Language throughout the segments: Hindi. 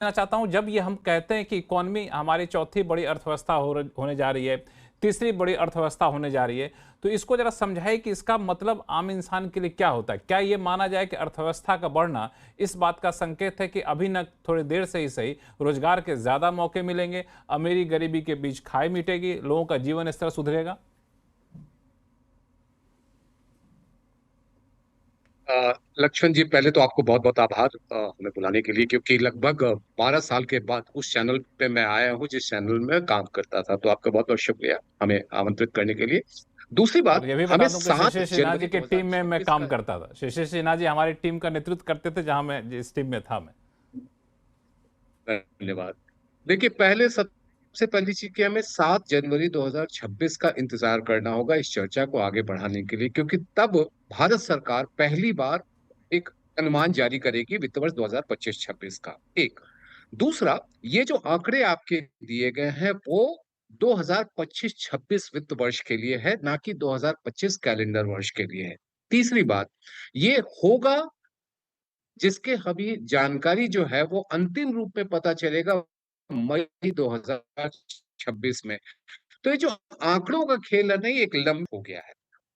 चाहता हूं, जब ये हम कहते हैं कि इकोनॉमी हमारी चौथी बड़ी अर्थव्यवस्था होने जा रही है, तीसरी बड़ी अर्थव्यवस्था होने जा रही है, तो इसको जरा समझाइए कि इसका मतलब आम इंसान के लिए क्या होता है। क्या ये माना जाए कि अर्थव्यवस्था का बढ़ना इस बात का संकेत है कि अभी न थोड़ी देर से ही सही रोजगार के ज्यादा मौके मिलेंगे, अमीरी गरीबी के बीच खाई मिटेगी, लोगों का जीवन स्तर सुधरेगा? लक्ष्मण जी, पहले तो आपको बहुत बहुत आभार हमें बुलाने के लिए, क्योंकि लगभग 12 साल के बाद उस चैनल पे मैं आया हूँ जिस चैनल में काम करता था। तो आपका बहुत बहुत शुक्रिया हमें आमंत्रित करने के लिए। दूसरी और बात, ये भी हमें बता दूं कि 7 शिशिर सिन्हा जनवरी जी की टीम में मैं 2026 काम का। करता था। शिशिर सिन्हा जी हमारी टीम का नेतृत्व करते थे, जहां मैं जिस टीम में था मैं। धन्यवाद। देखिए, पहले सबसे पहली चीज कि हमें 7 जनवरी 2026 का इंतजार करना होगा इस चर्चा को आगे बढ़ाने के लिए, क्योंकि तब भारत सरकार पहली बार एक अनुमान जारी करेगी वित्त वर्ष 2025-26 का। एक। दूसरा, ये जो आंकड़े आपके दिए गए हैं वो 2025-26 वित्त वर्ष के लिए है, ना कि 2025 कैलेंडर वर्ष के लिए है। तीसरी बात, ये होगा जिसके अभी जानकारी जो है वो अंतिम रूप में पता चलेगा मई 2026 में। तो ये जो आंकड़ों का खेल है ना, ये एक लंब हो गया है।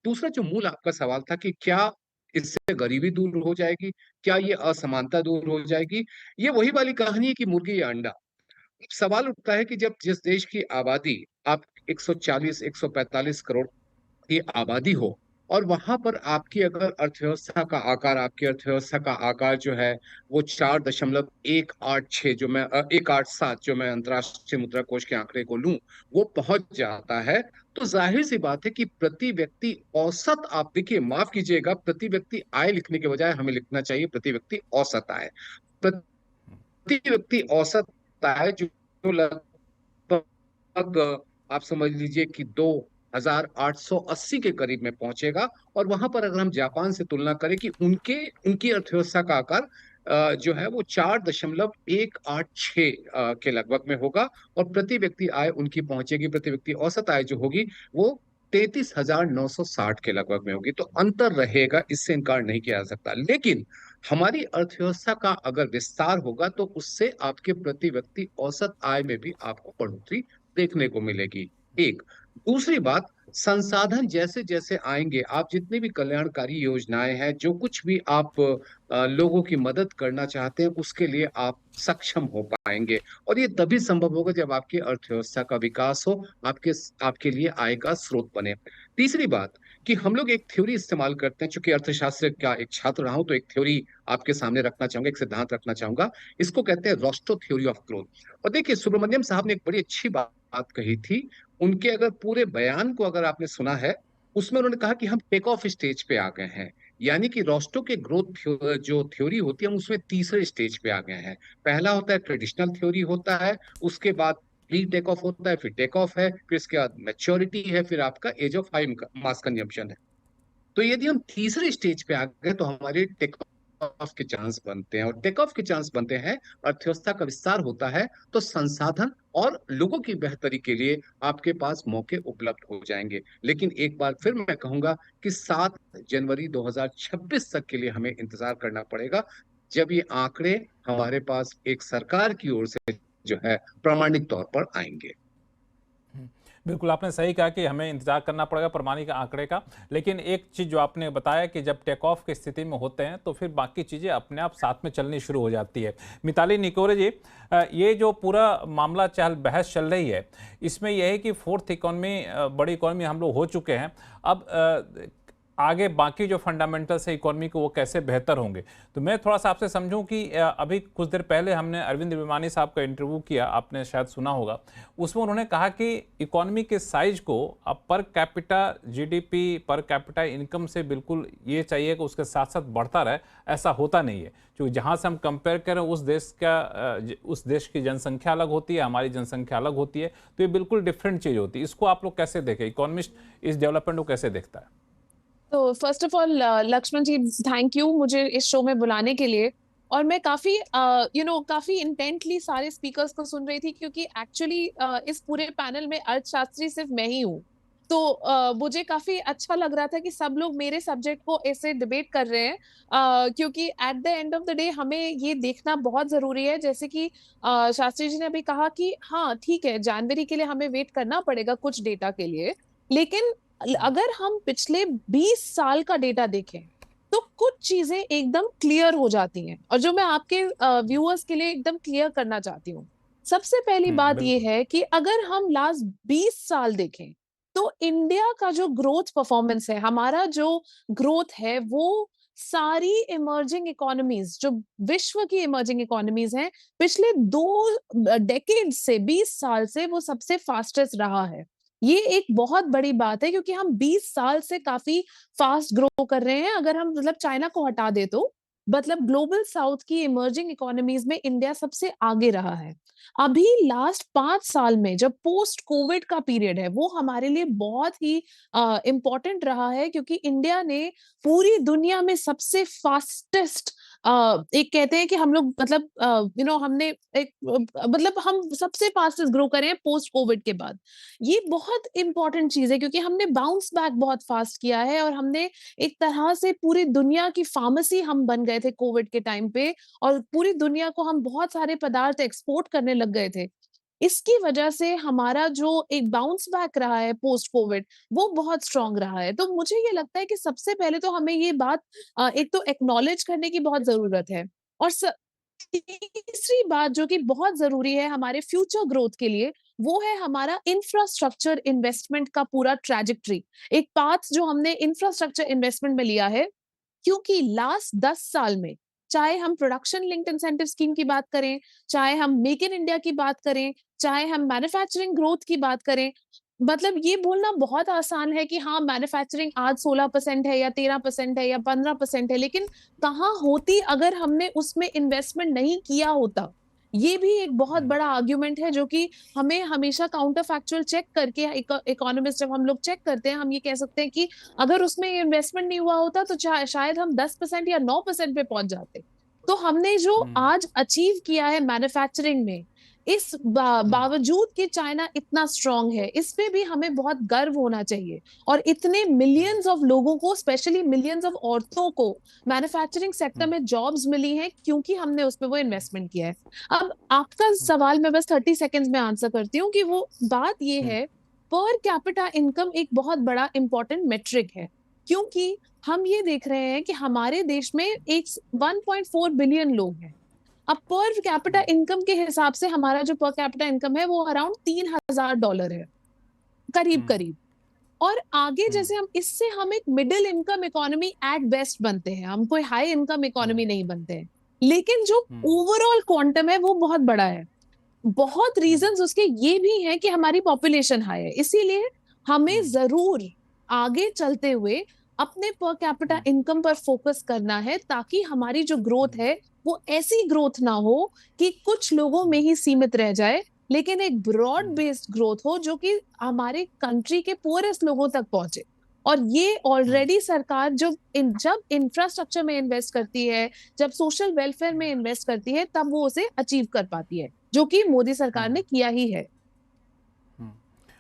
दूसरा जो मूल आपका सवाल था कि क्या इससे गरीबी दूर हो जाएगी, क्या ये असमानता दूर हो जाएगी, ये वही वाली कहानी है कि मुर्गी या अंडा। सवाल उठता है कि जब जिस देश की आबादी आप 140 145 करोड़ की आबादी हो, और वहां पर आपकी अगर अर्थव्यवस्था का आकार, आपकी अर्थव्यवस्था का आकार जो है वो 4.186, जो मैं 187, जो मैं अंतर्राष्ट्रीय मुद्रा कोष के आंकड़े को लूं, वो पहुंच जाता है। तो जाहिर सी बात है कि प्रति व्यक्ति औसत, आप देखिए, माफ कीजिएगा, प्रति व्यक्ति आय लिखने के बजाय हमें लिखना चाहिए प्रति व्यक्ति औसत आय। प्रति व्यक्ति औसत आय जो लगभग आप समझ लीजिए कि 2,880 के करीब में पहुंचेगा। और वहां पर अगर हम जापान से तुलना करें कि उनके उनकी अर्थव्यवस्था का आकार जो है वो 4.186 के लगभग में होगा। और प्रति व्यक्ति आय उनकी पहुंचेगी, प्रति व्यक्ति औसत आय जो होगी वो 33,960 के लगभग में होगी। तो अंतर रहेगा, इससे इनकार नहीं किया जा सकता। लेकिन हमारी अर्थव्यवस्था का अगर विस्तार होगा तो उससे आपके प्रति व्यक्ति औसत आय में भी आपको बढ़ोतरी देखने को मिलेगी। एक। दूसरी बात, संसाधन जैसे जैसे आएंगे, आप जितनी भी कल्याणकारी योजनाएं हैं, जो कुछ भी आप लोगों की मदद करना चाहते हैं, उसके लिए आप सक्षम हो पाएंगे। और ये तभी संभव होगा जब आपकी अर्थव्यवस्था का विकास हो, आपके आपके लिए आय का स्रोत बने। तीसरी बात, कि हम लोग एक थ्योरी इस्तेमाल करते हैं, चूंकि अर्थशास्त्र का एक छात्र रहा हूं तो एक थ्योरी आपके सामने रखना चाहूंगा, एक सिद्धांत रखना चाहूंगा। इसको कहते हैं रोस्टो थ्योरी ऑफ ग्रोथ। और देखिए, सुब्रमण्यम साहब ने एक बड़ी अच्छी बात कही थी। उनके अगर पूरे बयान को अगर आपने सुना है, उसमें उन्होंने कहा कि हम टेक ऑफ स्टेज पे आ गए हैं। यानी कि रोस्टो के ग्रोथ जो थ्योरी होती है, हम उसमें तीसरे स्टेज पे आ गए हैं। पहला होता है ट्रेडिशनल थ्योरी होता है, उसके बाद प्री टेक ऑफ होता है, फिर टेक ऑफ है, फिर इसके बाद मैच्योरिटी है, फिर आपका age of high mass consumption है। तो यदि हम तीसरे स्टेज पे आ गए तो हमारे टेक ऑफ के चांस बनते हैं। और टेक ऑफ के चांस बनते हैं, अर्थव्यवस्था का विस्तार होता है, तो संसाधन और लोगों की बेहतरी के लिए आपके पास मौके उपलब्ध हो जाएंगे। लेकिन एक बार फिर मैं कहूंगा कि 7 जनवरी 2026 तक के लिए हमें इंतजार करना पड़ेगा, जब ये आंकड़े हमारे पास एक सरकार की ओर से जो है प्रामाणिक तौर पर आएंगे। बिल्कुल, आपने सही कहा कि हमें इंतजार करना पड़ेगा प्रमाणिक आंकड़े का। लेकिन एक चीज़ जो आपने बताया कि जब टेक ऑफ की स्थिति में होते हैं तो फिर बाकी चीज़ें अपने आप साथ में चलनी शुरू हो जाती है। मिताली निकोरे जी, ये जो पूरा मामला चहल बहस चल रही है, इसमें यह है कि फोर्थ इकॉनमी, बड़ी इकॉनमी हम लोग हो चुके हैं। अब आगे बाकी जो फंडामेंटल्स है इकोनॉमी को, वो कैसे बेहतर होंगे। तो मैं थोड़ा सा आपसे समझूं कि अभी कुछ देर पहले हमने अरविंद विमानी साहब का इंटरव्यू किया, आपने शायद सुना होगा। उसमें उन्होंने कहा कि इकोनॉमी के साइज को अब per capita GDP, per capita income से बिल्कुल ये चाहिए कि उसके साथ साथ बढ़ता रहे। ऐसा होता नहीं है, क्योंकि जहाँ से हम कंपेयर करें उस देश की जनसंख्या अलग होती है, हमारी जनसंख्या अलग होती है। तो ये बिल्कुल डिफरेंट चीज़ होती है। इसको आप लोग कैसे देखें, इकोनॉमिस्ट इस डेवलपमेंट को कैसे देखता है? तो first of all Lakshman ji, thank you मुझे इस शो में बुलाने के लिए। और मैं काफी काफी इंटेंटली सारे स्पीकर्स को सुन रही थी, क्योंकि एक्चुअली इस पूरे पैनल में अर्थशास्त्री सिर्फ मैं ही हूँ। तो मुझे काफी अच्छा लग रहा था कि सब लोग मेरे सब्जेक्ट को ऐसे डिबेट कर रहे हैं, क्योंकि at the end of the day हमें ये देखना बहुत जरूरी है, जैसे कि शास्त्री जी ने अभी कहा कि हाँ ठीक है, जनवरी के लिए हमें वेट करना पड़ेगा कुछ डेटा के लिए, लेकिन अगर हम पिछले 20 साल का डेटा देखें तो कुछ चीजें एकदम क्लियर हो जाती हैं, और जो मैं आपके व्यूअर्स के लिए एकदम क्लियर करना चाहती हूँ। सबसे पहली बात ये बिल्कुल। है कि अगर हम लास्ट 20 साल देखें तो इंडिया का जो ग्रोथ परफॉर्मेंस है, हमारा जो ग्रोथ है, वो सारी इमर्जिंग इकोनॉमीज, जो विश्व की इमर्जिंग इकोनॉमीज हैं, पिछले 2 डेकेड से 20 साल से वो सबसे फास्टेस्ट रहा है। ये एक बहुत बड़ी बात है, क्योंकि हम 20 साल से काफी फास्ट ग्रो कर रहे हैं। अगर हम मतलब चाइना को हटा दे तो मतलब ग्लोबल साउथ की इमर्जिंग इकोनॉमीज में इंडिया सबसे आगे रहा है। अभी लास्ट 5 साल में जब पोस्ट कोविड का पीरियड है, वो हमारे लिए बहुत ही इम्पोर्टेंट रहा है, क्योंकि इंडिया ने पूरी दुनिया में सबसे फास्टेस्ट, एक कहते हैं कि हम लोग मतलब हमने एक मतलब हम सबसे फास्टेस्ट ग्रो करे हैं पोस्ट कोविड के बाद। ये बहुत इंपॉर्टेंट चीज है, क्योंकि हमने बाउंस बैक बहुत फास्ट किया है, और हमने एक तरह से पूरी दुनिया की फार्मेसी हम बन गए थे कोविड के टाइम पे, और पूरी दुनिया को हम बहुत सारे पदार्थ एक्सपोर्ट करने लग गए थे। इसकी वजह से हमारा जो एक बाउंस बैक रहा है पोस्ट कोविड, वो बहुत स्ट्रांग रहा है। तो मुझे ये लगता है कि सबसे पहले तो हमें ये बात एक तो एक्नॉलेज करने की बहुत जरूरत है, और तीसरी बात जो कि बहुत जरूरी है हमारे फ्यूचर ग्रोथ के लिए, वो है हमारा इंफ्रास्ट्रक्चर इन्वेस्टमेंट का पूरा ट्रैजेक्टरी, एक पाथ जो हमने इंफ्रास्ट्रक्चर इन्वेस्टमेंट में लिया है। क्योंकि लास्ट 10 साल में, चाहे हम प्रोडक्शन लिंक्ड इंसेंटिव स्कीम की बात करें, चाहे हम मेक इन इंडिया की बात करें, चाहे हम मैन्युफैक्चरिंग ग्रोथ की बात करें, मतलब ये बोलना बहुत आसान है कि हाँ मैन्युफैक्चरिंग आज 16% है या 13% है या 15% है, लेकिन कहाँ होती अगर हमने उसमें इन्वेस्टमेंट नहीं किया होता। ये भी एक बहुत बड़ा आर्ग्यूमेंट है, जो कि हमें हमेशा काउंटर फैक्चुअल चेक करके, इकोनॉमिस्ट जब हम लोग चेक करते हैं, हम ये कह सकते हैं कि अगर उसमें इन्वेस्टमेंट नहीं हुआ होता तो शायद हम 10% या 9% पे पहुंच जाते। तो हमने जो आज अचीव किया है मैन्युफैक्चरिंग में, इस बावजूद कि चाइना इतना स्ट्रांग है, इस पे भी हमें बहुत गर्व होना चाहिए। और इतने मिलियंस ऑफ लोगों को, स्पेशली मिलियंस ऑफ औरतों को मैन्युफैक्चरिंग सेक्टर में जॉब्स मिली हैं, क्योंकि हमने उसमें वो इन्वेस्टमेंट किया है। अब आपका सवाल मैं बस 30 सेकेंड्स में आंसर करती हूँ कि वो बात ये है, पर कैपिटा इनकम एक बहुत बड़ा इंपॉर्टेंट मेट्रिक है, क्योंकि हम ये देख रहे हैं कि हमारे देश में एक 1.4 बिलियन लोग हैं। अब पर कैपिटा इनकम के हिसाब से हमारा जो पर कैपिटा इनकम है वो अराउंड $3,000 है, करीब करीब। और आगे जैसे हम इससे हम एक middle income economy at best बनते हैं, हम कोई हाई इनकम इकोनॉमी नहीं बनते हैं, लेकिन जो ओवरऑल क्वांटम है वो बहुत बड़ा है। बहुत रीजंस उसके ये भी हैं कि हमारी पॉपुलेशन हाई है, इसीलिए हमें जरूर आगे चलते हुए अपने पर कैपिटा इनकम पर फोकस करना है, ताकि हमारी जो ग्रोथ है वो ऐसी ग्रोथ ना हो कि कुछ लोगों में ही सीमित रह जाए, लेकिन एक ब्रॉड बेस्ड ग्रोथ हो जो कि हमारे कंट्री के पुअरेस्ट लोगों तक पहुंचे। और ये ऑलरेडी सरकार जब इंफ्रास्ट्रक्चर में इन्वेस्ट करती है, जब सोशल वेलफेयर में इन्वेस्ट करती है, तब वो उसे अचीव कर पाती है, जो कि मोदी सरकार ने किया ही है।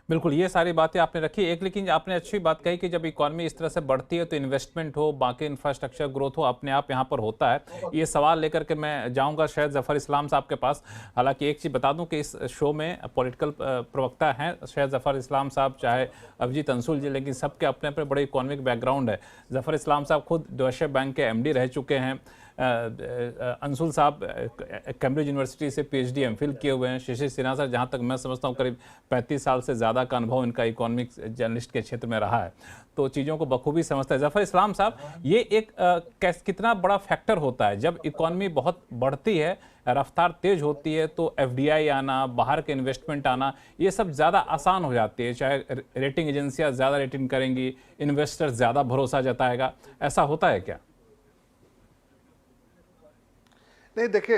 बिल्कुल, ये सारी बातें आपने रखी एक, लेकिन आपने अच्छी बात कही कि जब इकॉनमी इस तरह से बढ़ती है तो इन्वेस्टमेंट हो, बाकी इंफ्रास्ट्रक्चर ग्रोथ हो, अपने आप यहाँ पर होता है। ये सवाल लेकर के मैं जाऊँगा शायद जफ़र इस्लाम साहब के पास। हालांकि एक चीज़ बता दूं कि इस शो में पॉलिटिकल प्रवक्ता हैं शायद जफ़र इस्लाम साहब, चाहे अभिजीत अंशुल जी, लेकिन सबके अपने अपने बड़े इकोनॉमिक बैकग्राउंड है। जफ़र इस्लाम साहब खुद डॉयशे बैंक के MD रह चुके हैं। अंशुल साहब कैम्ब्रिज यूनिवर्सिटी से PhD MPhil किए हुए हैं। शिशिर सिन्हा सर, जहाँ तक मैं समझता हूँ, करीब 35 साल से ज़्यादा का अनुभव इनका इकोनॉमिक जर्नलिस्ट के क्षेत्र में रहा है, तो चीज़ों को बखूबी समझता है। जफ़र इस्लाम साहब, ये एक कितना बड़ा फैक्टर होता है जब इकोनॉमी बहुत बढ़ती है, रफ्तार तेज होती है, तो FDI आना, बाहर के इन्वेस्टमेंट आना, ये सब ज़्यादा आसान हो जाती है। चाहे रेटिंग एजेंसियाँ ज़्यादा रेटिंग करेंगी, इन्वेस्टर्स ज़्यादा भरोसा जताएगा, ऐसा होता है क्या? नहीं, देखिए,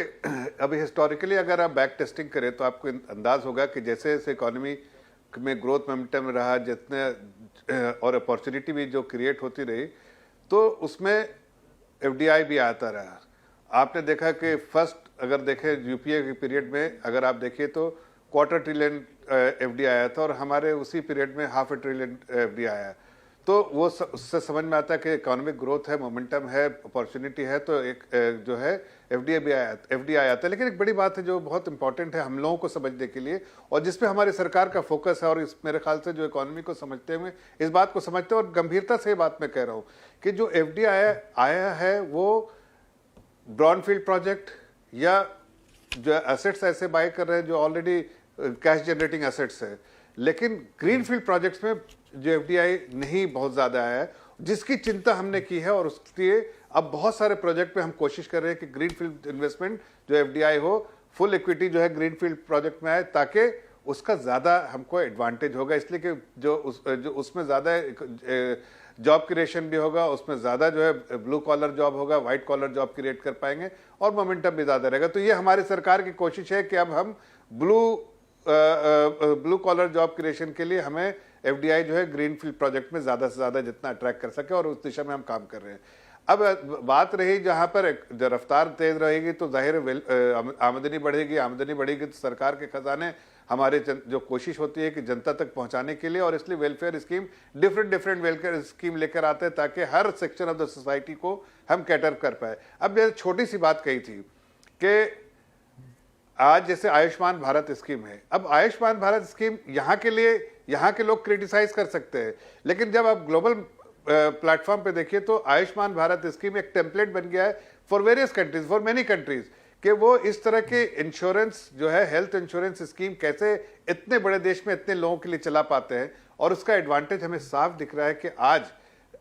अभी हिस्टोरिकली अगर आप बैक टेस्टिंग करें तो आपको अंदाज होगा कि जैसे जैसे इकोनॉमी में ग्रोथ मोमेंटम रहा, जितने और अपॉर्चुनिटी भी जो क्रिएट होती रही, तो उसमें FDI भी आता रहा। आपने देखा कि फर्स्ट अगर देखें UPA के पीरियड में, अगर आप देखिए तो $250 ट्रिलियन एफडी आया था और हमारे उसी पीरियड में $500 ट्रिलियन एफडी आया, तो वो उससे समझ में आता है कि इकोनॉमिक ग्रोथ है, मोमेंटम है, अपॉर्चुनिटी है, तो एक जो है एफडी आया था। लेकिन एक बड़ी बात है जो बहुत इंपॉर्टेंट है हम लोगों को समझने के लिए, और जिसपे हमारी सरकार का फोकस है, और इस मेरे ख्याल से जो इकोनॉमी को समझते हुए इस बात को समझते हैं, और गंभीरता से ये बात मैं कह रहा हूँ कि जो एफडी आया है वो ब्राउनफील्ड प्रोजेक्ट या जो एसेट्स ऐसे बाय कर रहे हैं जो ऑलरेडी कैश जनरेटिंग एसेट्स है, लेकिन ग्रीनफील्ड प्रोजेक्ट्स में जो एफडीआई नहीं बहुत ज्यादा आया है, जिसकी चिंता हमने की है, और उसलिए अब बहुत सारे प्रोजेक्ट पे हम कोशिश कर रहे हैं कि ग्रीनफील्ड इन्वेस्टमेंट जो एफडीआई हो, फुल इक्विटी जो है ग्रीनफील्ड प्रोजेक्ट में आए, ताकि उसका ज्यादा हमको एडवांटेज होगा, इसलिए कि जो उसमें ज्यादा जॉब क्रिएशन भी होगा, उसमें ज्यादा जो है ब्लू कॉलर जॉब होगा, व्हाइट कॉलर जॉब क्रिएट कर पाएंगे, और मोमेंटम भी ज्यादा रहेगा। तो ये हमारी सरकार की कोशिश है कि अब हम ब्लू कॉलर जॉब क्रिएशन के लिए हमें एफडीआई जो है ग्रीनफील्ड प्रोजेक्ट में ज्यादा से ज्यादा जितना अट्रैक्ट कर सके, और उस दिशा में हम काम कर रहे हैं। अब बात रही जहां पर रफ्तार तेज रहेगी तो जाहिर आमदनी बढ़ेगी, आमदनी बढ़ेगी तो सरकार के खजाने हमारे जो कोशिश होती है कि जनता तक पहुंचाने के लिए, और इसलिए welfare scheme different welfare scheme लेकर आते हैं ताकि हर सेक्शन ऑफ द सोसाइटी को हम कैटर कर पाए। अब मैंने छोटी सी बात कही थी कि आज जैसे आयुष्मान भारत स्कीम है, अब आयुष्मान भारत स्कीम यहाँ के लिए यहाँ के लोग क्रिटिसाइज कर सकते हैं, लेकिन जब आप ग्लोबल प्लेटफॉर्म पे देखिए तो आयुष्मान भारत स्कीम एक टेम्पलेट बन गया है for various countries, for many countries, कि वो इस तरह के इंश्योरेंस जो है हेल्थ इंश्योरेंस स्कीम कैसे इतने बड़े देश में इतने लोगों के लिए चला पाते हैं, और उसका एडवांटेज हमें साफ दिख रहा है कि आज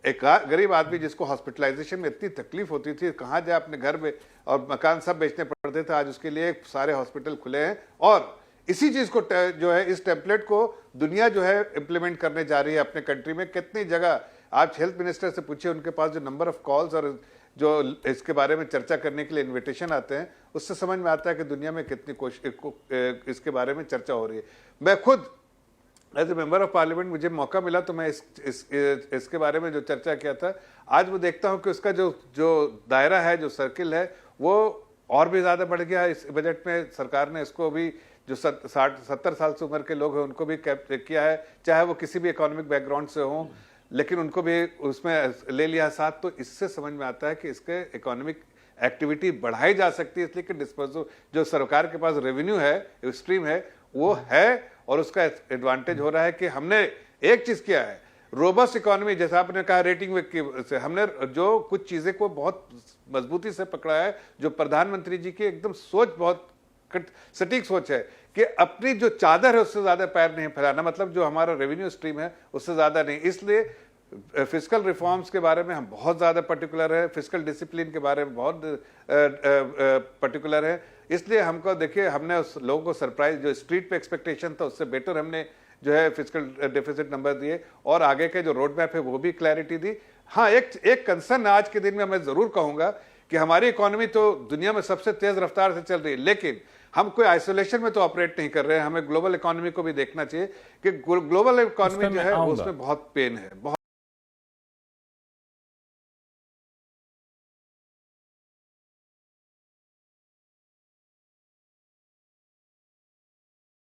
एक गरीब आदमी जिसको हॉस्पिटलाइजेशन में इतनी तकलीफ होती थी, कहाँ जाए अपने घर में, और मकान सब बेचने पड़ते थे, आज उसके लिए सारे हॉस्पिटल खुले हैं, और इसी चीज को जो है इस टेम्पलेट को दुनिया जो है इंप्लीमेंट करने जा रही है अपने कंट्री में। कितनी जगह आप हेल्थ मिनिस्टर से पूछिए, उनके पास जो नंबर ऑफ कॉल्स और जो इसके बारे में चर्चा करने के लिए इन्विटेशन आते हैं, उससे समझ में आता है कि दुनिया में कितनी इसके बारे में चर्चा हो रही है। मैं खुद as a member of parliament मुझे मौका मिला तो मैं इसके बारे में जो चर्चा किया था, आज वो देखता हूं कि उसका जो दायरा है, जो सर्किल है, वो और भी ज्यादा बढ़ गया है। इस बजट में सरकार ने इसको भी जो 60-70 साल से उम्र के लोग हैं उनको भी किया है, चाहे वो किसी भी इकोनॉमिक बैकग्राउंड से हों, लेकिन उनको भी उसमें ले लिया साथ। तो इससे समझ में आता है कि इसके इकोनॉमिक एक्टिविटी बढ़ाई जा सकती है, इसलिए कि डिस्पोजल जो सरकार के पास रेवेन्यू है, स्ट्रीम है, वो है, और उसका एडवांटेज हो रहा है कि हमने एक चीज किया है, रोबस्ट इकोनॉमी, जैसा आपने कहा रेटिंग से, हमने जो कुछ चीजें को बहुत मजबूती से पकड़ा है, जो प्रधानमंत्री जी की एकदम सोच बहुत सटीक सोच है कि अपनी जो चादर है उससे ज्यादा पैर नहीं फैलाना, मतलब जो हमारा रेवेन्यू स्ट्रीम है उससे ज्यादा नहीं। इसलिए फिस्कल रिफॉर्म्स के बारे में हम बहुत ज्यादा पर्टिकुलर है, फिस्कल डिसिप्लिन के बारे में बहुत पर्टिकुलर है। इसलिए हमको देखिए, हमने उस लोगों को सरप्राइज, जो स्ट्रीट पे एक्सपेक्टेशन था उससे बेटर हमने जो है फिस्कल डेफिसिट नंबर दिए, और आगे के जो रोड मैप है वो भी क्लैरिटी दी। हाँ, एक कंसर्न आज के दिन में मैं जरूर कहूंगा कि हमारी इकोनॉमी तो दुनिया में सबसे तेज रफ्तार से चल रही है, लेकिन हम कोई आइसोलेशन में तो ऑपरेट नहीं कर रहे हैं। हमें ग्लोबल इकोनॉमी को भी देखना चाहिए कि ग्लोबल इकोनॉमी जो है उसमें बहुत पेन है, बहुत